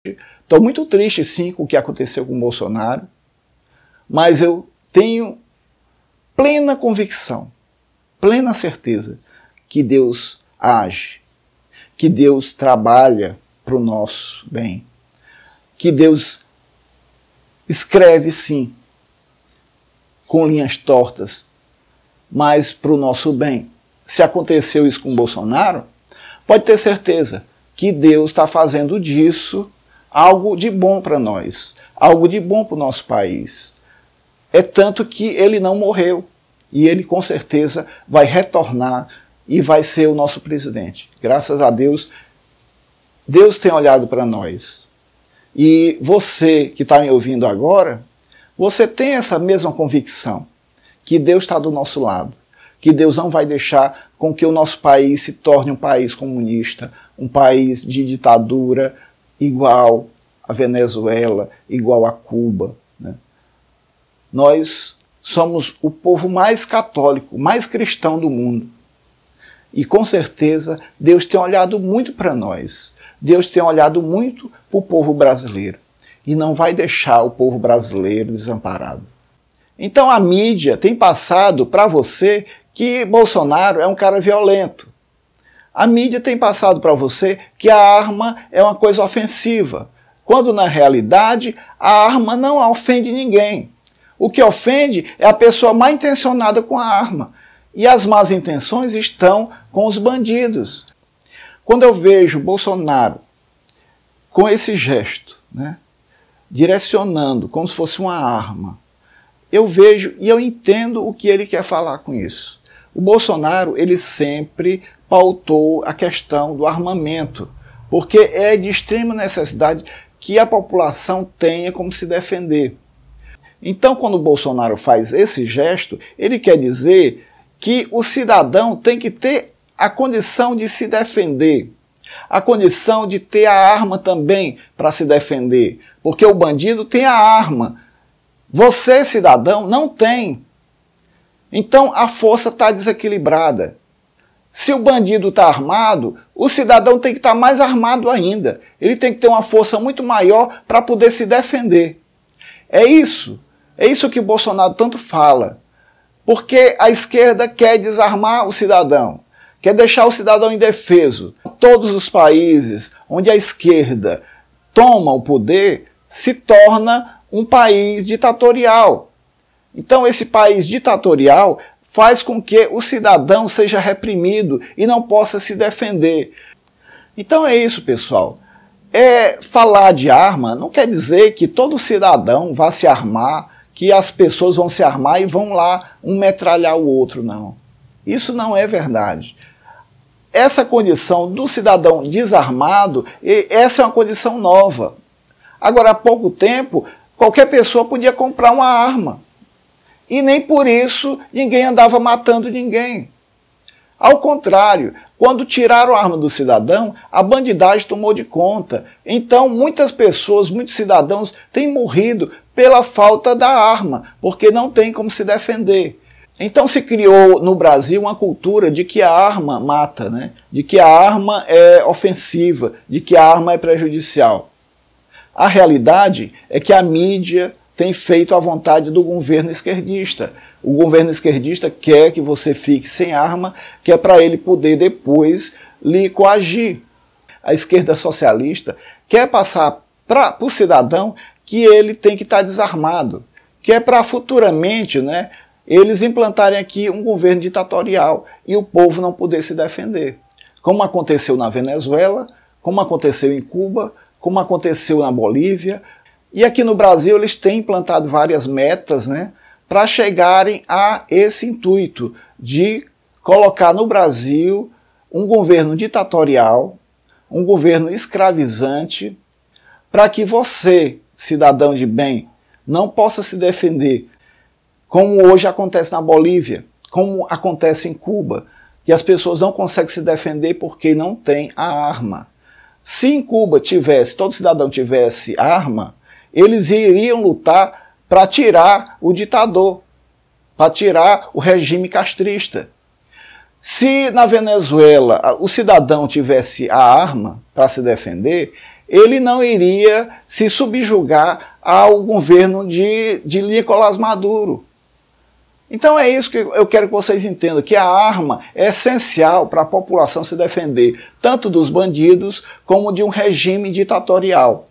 Estou muito triste, sim, com o que aconteceu com o Bolsonaro, mas eu tenho plena convicção, plena certeza que Deus age, que Deus trabalha para o nosso bem, que Deus escreve, sim, com linhas tortas, mas para o nosso bem. Se aconteceu isso com o Bolsonaro, pode ter certeza que Deus está fazendo disso algo de bom para nós, algo de bom para o nosso país. É tanto que ele não morreu e ele com certeza vai retornar e vai ser o nosso presidente. Graças a Deus, Deus tem olhado para nós. E você que está me ouvindo agora, você tem essa mesma convicção, que Deus está do nosso lado, que Deus não vai deixar com que o nosso país se torne um país comunista, um país de ditadura igual a Venezuela, igual a Cuba, né? Nós somos o povo mais católico, mais cristão do mundo. E com certeza Deus tem olhado muito para nós. Deus tem olhado muito para o povo brasileiro. E não vai deixar o povo brasileiro desamparado. Então a mídia tem passado para você que Bolsonaro é um cara violento. A mídia tem passado para você que a arma é uma coisa ofensiva, quando na realidade a arma não ofende ninguém. O que ofende é a pessoa mal intencionada com a arma. E as más intenções estão com os bandidos. Quando eu vejo Bolsonaro com esse gesto, né, direcionando como se fosse uma arma, eu vejo e eu entendo o que ele quer falar com isso. O Bolsonaro, ele sempre pautou a questão do armamento, porque é de extrema necessidade que a população tenha como se defender. Então, quando o Bolsonaro faz esse gesto, ele quer dizer que o cidadão tem que ter a condição de se defender, a condição de ter a arma também para se defender, porque o bandido tem a arma, você, cidadão, não tem. Então, a força está desequilibrada. Se o bandido está armado, o cidadão tem que estar mais armado ainda. Ele tem que ter uma força muito maior para poder se defender. É isso que Bolsonaro tanto fala. Porque a esquerda quer desarmar o cidadão, quer deixar o cidadão indefeso. Todos os países onde a esquerda toma o poder se torna um país ditatorial. Então esse país ditatorial faz com que o cidadão seja reprimido e não possa se defender. Então é isso, pessoal. Falar de arma não quer dizer que todo cidadão vá se armar, que as pessoas vão se armar e vão lá um metralhar o outro, não. Isso não é verdade. Essa condição do cidadão desarmado, essa é uma condição nova. Agora, há pouco tempo, qualquer pessoa podia comprar uma arma. E nem por isso ninguém andava matando ninguém. Ao contrário, quando tiraram a arma do cidadão, a bandidagem tomou de conta. Então, muitas pessoas, muitos cidadãos têm morrido pela falta da arma, porque não tem como se defender. Então se criou no Brasil uma cultura de que a arma mata, né? De que a arma é ofensiva, de que a arma é prejudicial. A realidade é que a mídia tem feito a vontade do governo esquerdista. O governo esquerdista quer que você fique sem arma, que é para ele poder depois lhe coagir. A esquerda socialista quer passar para o cidadão que ele tem que estar desarmado, que é para futuramente, né, eles implantarem aqui um governo ditatorial e o povo não poder se defender. Como aconteceu na Venezuela, como aconteceu em Cuba, como aconteceu na Bolívia. E aqui no Brasil eles têm implantado várias metas, né, para chegarem a esse intuito de colocar no Brasil um governo ditatorial, um governo escravizante, para que você, cidadão de bem, não possa se defender, como hoje acontece na Bolívia, como acontece em Cuba, que as pessoas não conseguem se defender porque não têm a arma. Se em Cuba todo cidadão tivesse arma, eles iriam lutar para tirar o ditador, para tirar o regime castrista. Se na Venezuela o cidadão tivesse a arma para se defender, ele não iria se subjugar ao governo de Nicolás Maduro. Então é isso que eu quero que vocês entendam, que a arma é essencial para a população se defender, tanto dos bandidos como de um regime ditatorial.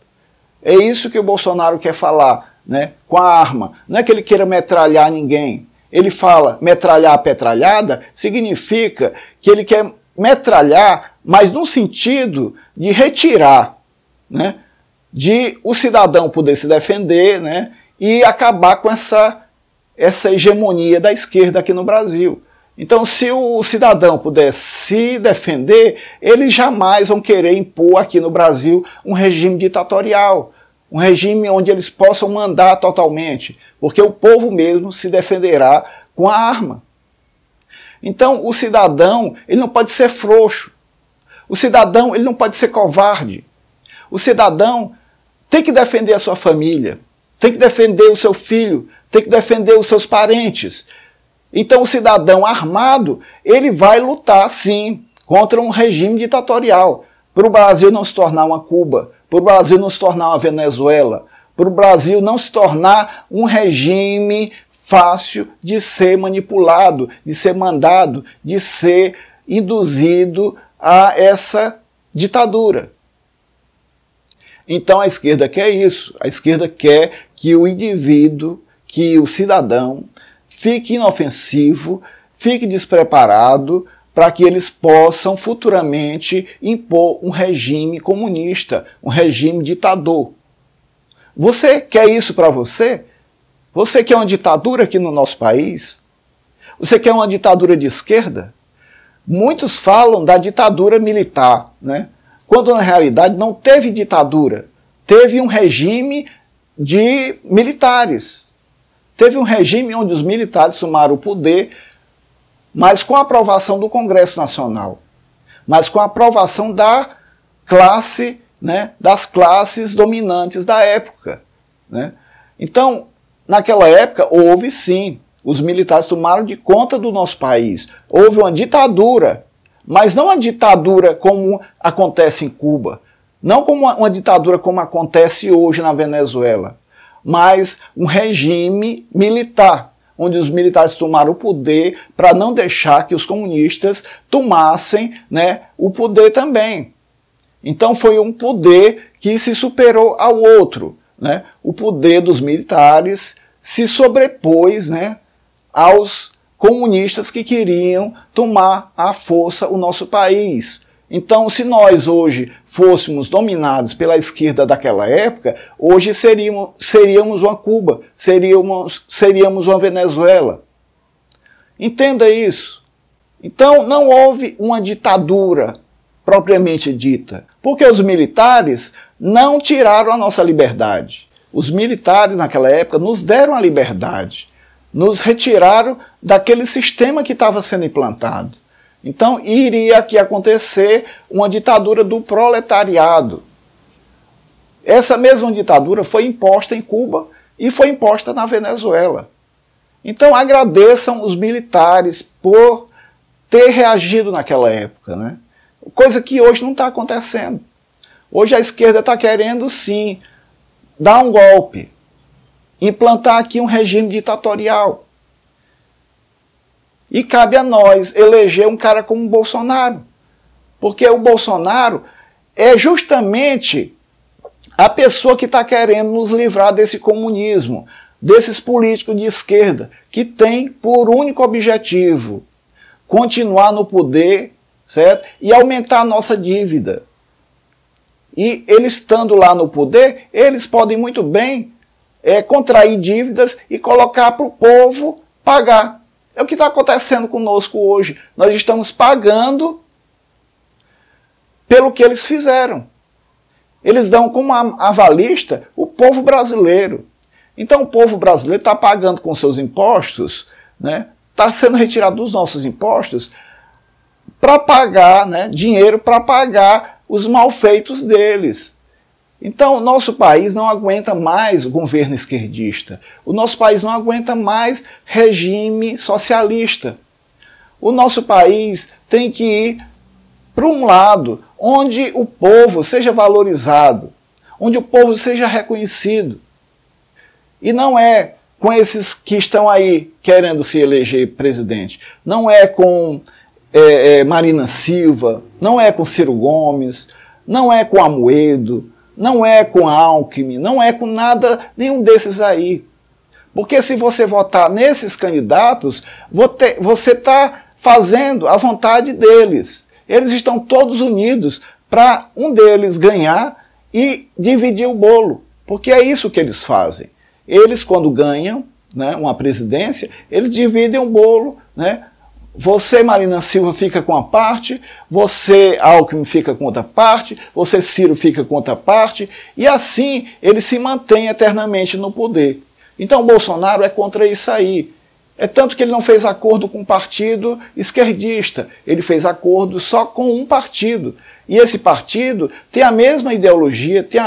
É isso que o Bolsonaro quer falar, né, com a arma. Não é que ele queira metralhar ninguém. Ele fala metralhar a petralhada, significa que ele quer metralhar, mas no sentido de retirar, né, de o cidadão poder se defender, né, e acabar com essa hegemonia da esquerda aqui no Brasil. Então, se o cidadão puder se defender, eles jamais vão querer impor aqui no Brasil um regime ditatorial, um regime onde eles possam mandar totalmente, porque o povo mesmo se defenderá com a arma. Então, o cidadão, ele não pode ser frouxo. O cidadão, ele não pode ser covarde. O cidadão tem que defender a sua família, tem que defender o seu filho, tem que defender os seus parentes. Então o cidadão armado, ele vai lutar sim contra um regime ditatorial, para o Brasil não se tornar uma Cuba, para o Brasil não se tornar uma Venezuela, para o Brasil não se tornar um regime fácil de ser manipulado, de ser mandado, de ser induzido a essa ditadura. Então a esquerda quer isso, a esquerda quer que o indivíduo, que o cidadão fique inofensivo, fique despreparado para que eles possam futuramente impor um regime comunista, um regime ditador. Você quer isso para você? Você quer uma ditadura aqui no nosso país? Você quer uma ditadura de esquerda? Muitos falam da ditadura militar, né? Quando na realidade não teve ditadura, teve um regime de militares. Teve um regime onde os militares tomaram o poder, mas com a aprovação do Congresso Nacional, mas com a aprovação da classe, né, das classes dominantes da época, né? Então, naquela época, houve sim, os militares tomaram de conta do nosso país. Houve uma ditadura, mas não uma ditadura como acontece em Cuba, não como uma ditadura como acontece hoje na Venezuela, mas um regime militar, onde os militares tomaram o poder para não deixar que os comunistas tomassem, né, o poder também. Então foi um poder que se superou ao outro, né? O poder dos militares se sobrepôs, né, aos comunistas que queriam tomar à força o nosso país. Então, se nós hoje fôssemos dominados pela esquerda daquela época, hoje seríamos uma Cuba, seríamos uma Venezuela. Entenda isso. Então, não houve uma ditadura propriamente dita, porque os militares não tiraram a nossa liberdade. Os militares, naquela época, nos deram a liberdade, nos retiraram daquele sistema que estava sendo implantado. Então, iria aqui acontecer uma ditadura do proletariado. Essa mesma ditadura foi imposta em Cuba e foi imposta na Venezuela. Então, agradeçam os militares por ter reagido naquela época, né? Coisa que hoje não está acontecendo. Hoje a esquerda está querendo, sim, dar um golpe, implantar aqui um regime ditatorial. E cabe a nós eleger um cara como o Bolsonaro. Porque o Bolsonaro é justamente a pessoa que está querendo nos livrar desse comunismo, desses políticos de esquerda, que tem por único objetivo continuar no poder, certo? E aumentar a nossa dívida. E eles estando lá no poder, eles podem muito bem contrair dívidas e colocar para o povo pagar. É o que está acontecendo conosco hoje. Nós estamos pagando pelo que eles fizeram. Eles dão como avalista o povo brasileiro. Então o povo brasileiro está pagando com seus impostos, né? Está sendo retirado dos nossos impostos para pagar, né, dinheiro para pagar os malfeitos deles. Então, o nosso país não aguenta mais governo esquerdista. O nosso país não aguenta mais regime socialista. O nosso país tem que ir para um lado onde o povo seja valorizado, onde o povo seja reconhecido. E não é com esses que estão aí querendo se eleger presidente. Não é com Marina Silva, não é com Ciro Gomes, não é com Amoedo, não é com Alckmin, não é com nada, nenhum desses aí. Porque se você votar nesses candidatos, você está fazendo a vontade deles. Eles estão todos unidos para um deles ganhar e dividir o bolo. Porque é isso que eles fazem. Eles, quando ganham, né, uma presidência, eles dividem o bolo, né? Você, Marina Silva, fica com uma parte, você, Alckmin, fica com outra parte, você, Ciro, fica com outra parte, e assim eles se mantêm eternamente no poder. Então o Bolsonaro é contra isso aí. É tanto que ele não fez acordo com um partido esquerdista, ele fez acordo só com um partido. E esse partido tem a mesma ideologia, tem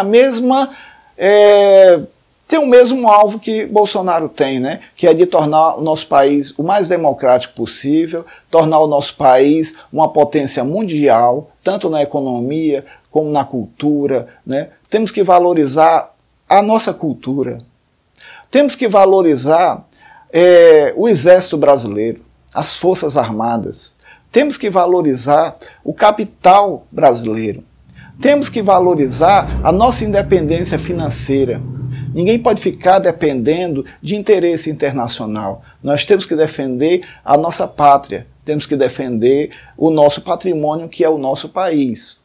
o mesmo alvo que Bolsonaro tem, né? Que é de tornar o nosso país o mais democrático possível, tornar o nosso país uma potência mundial, tanto na economia como na cultura, né? Temos que valorizar a nossa cultura. Temos que valorizar o Exército Brasileiro, as Forças Armadas. Temos que valorizar o capital brasileiro. Temos que valorizar a nossa independência financeira. Ninguém pode ficar dependendo de interesse internacional. Nós temos que defender a nossa pátria, temos que defender o nosso patrimônio, que é o nosso país.